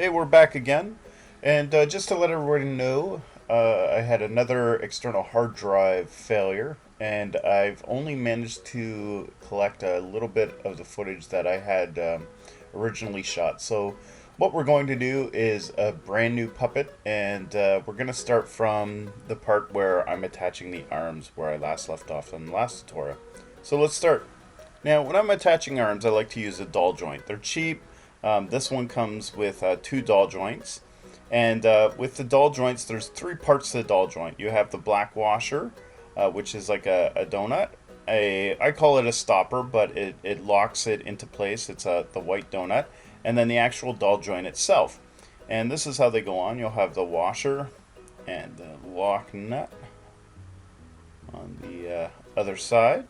Hey, we're back again. And just to let everybody know, I had another external hard drive failure, and I've only managed to collect a little bit of the footage that I had originally shot. So, what we're going to do is a brand new puppet, and we're going to start from the part where I'm attaching the arms where I last left off in the last tutorial. So, let's start. Now, when I'm attaching arms, I like to use a doll joint. They're cheap. This one comes with two doll joints. And with the doll joints, there's three parts to the doll joint. You have the black washer, which is like a donut. I call it a stopper, but it locks it into place. It's the white donut. And then the actual doll joint itself. And this is how they go on. You'll have the washer and the lock nut on the other side.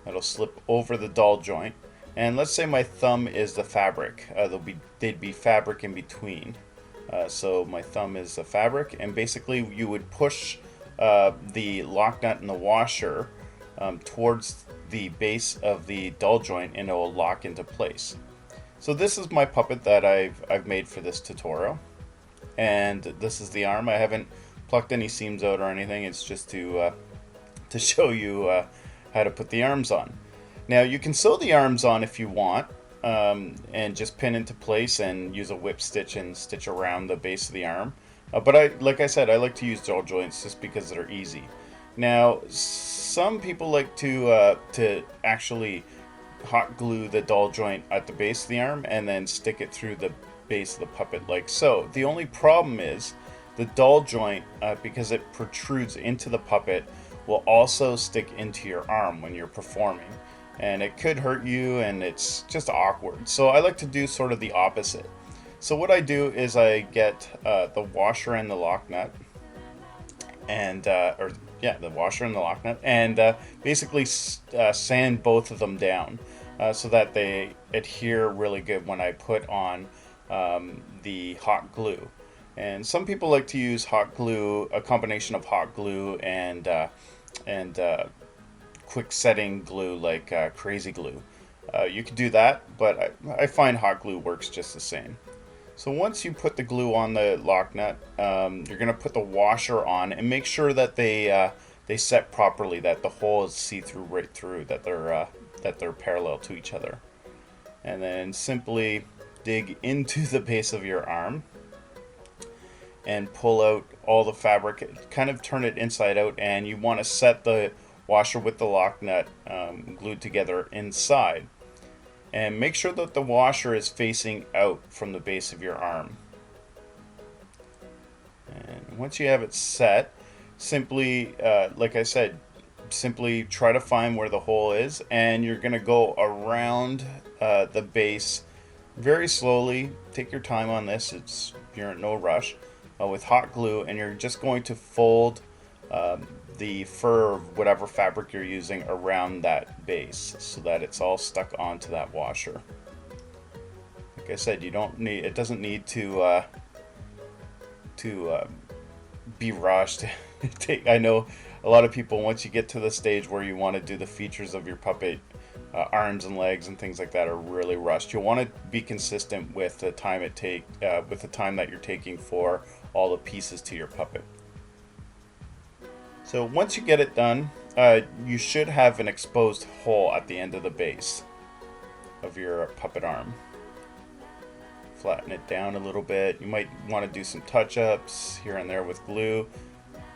That'll slip over the doll joint. And let's say my thumb is the fabric. They'd be fabric in between. So my thumb is the fabric, and basically you would push the lock nut and the washer towards the base of the doll joint, and it will lock into place. So this is my puppet that I've made for this tutorial, and this is the arm. I haven't plucked any seams out or anything. It's just to show you how to put the arms on. Now you can sew the arms on if you want, and just pin into place and use a whip stitch and stitch around the base of the arm. But like I said, I like to use doll joints just because they're easy. Now, some people like to actually hot glue the doll joint at the base of the arm and then stick it through the base of the puppet like so. The only problem is the doll joint, because it protrudes into the puppet, will also stick into your arm when you're performing, and it could hurt you, and it's just awkward. So I like to do sort of the opposite. So what I do is I get the washer and the lock nut, and the washer and the lock nut, and basically sand both of them down so that they adhere really good when I put on the hot glue. And some people like to use hot glue, a combination of hot glue and quick setting glue like crazy glue. You could do that, but I find hot glue works just the same. So once you put the glue on the lock nut, you're going to put the washer on and make sure that they set properly, that the hole is see through right through, that they're parallel to each other, and then simply dig into the base of your arm and pull out all the fabric, kind of turn it inside out, and you want to set the washer with the lock nut glued together inside. And make sure that the washer is facing out from the base of your arm. And once you have it set, simply, like I said, simply try to find where the hole is, and you're going to go around the base very slowly. Take your time on this. You're in no rush. With hot glue, and you're just going to fold the fur of whatever fabric you're using around that base so that it's all stuck onto that washer. Like I said, it doesn't need to be rushed. I know a lot of people, once you get to the stage where you want to do the features of your puppet, arms and legs and things like that, are really rushed. You'll want to be consistent with the time with the time that you're taking for all the pieces to your puppet. So once you get it done, you should have an exposed hole at the end of the base of your puppet arm. Flatten it down a little bit. You might want to do some touch-ups here and there with glue,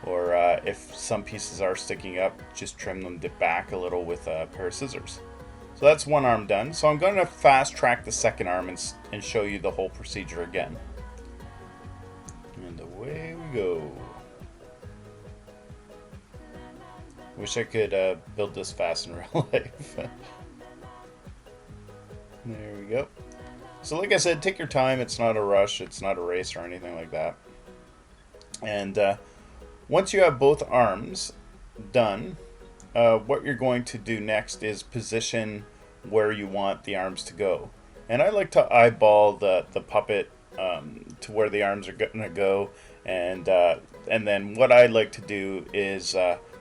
or if some pieces are sticking up, just trim them back a little with a pair of scissors. So that's one arm done. So I'm going to fast track the second arm and show you the whole procedure again. And away we go. Wish I could build this fast in real life. There we go. So like I said, take your time. It's not a rush. It's not a race or anything like that. And once you have both arms done, what you're going to do next is position where you want the arms to go. And I like to eyeball the puppet to where the arms are going to go, and then what I like to do is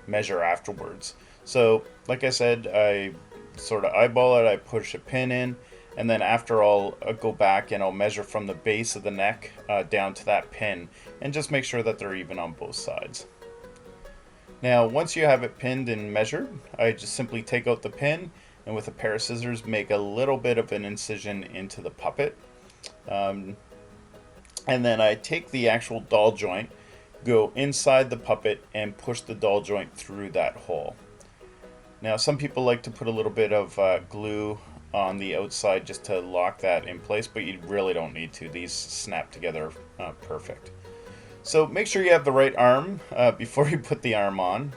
measure afterwards. So like I said, I sort of eyeball it, I push a pin in, And then after I'll go back and I'll measure from the base of the neck down to that pin and just make sure that they're even on both sides. Now once you have it pinned and measured, I just simply take out the pin and with a pair of scissors make a little bit of an incision into the puppet. And then I take the actual doll joint, go inside the puppet and push the doll joint through that hole. Now some people like to put a little bit of glue on the outside just to lock that in place, but you really don't need to. These snap together perfect. So make sure you have the right arm before you put the arm on.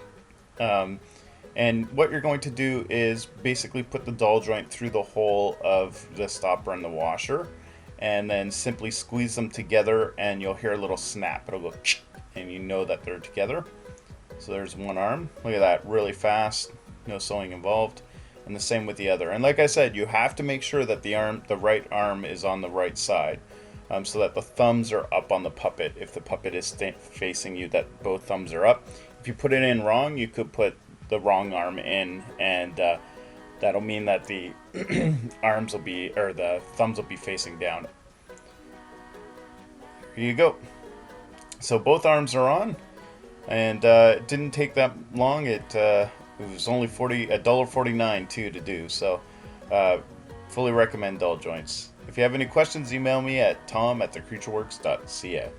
And what you're going to do is basically put the doll joint through the hole of the stopper and the washer, and then simply squeeze them together and you'll hear a little snap. It'll go and you know that they're together. So there's one arm. Look at that, really fast, no sewing involved. And the same with the other. And like I said, you have to make sure that the right arm is on the right side, so that the thumbs are up on the puppet. If the puppet is facing you, that both thumbs are up. If you put it in wrong, you could put the wrong arm in, and that'll mean that the arms will be, or the thumbs will be facing down. Here you go. So both arms are on, and it didn't take that long. It was only $1.49 too to do. So fully recommend doll joints. If you have any questions, email me at tom@thecreatureworks.ca.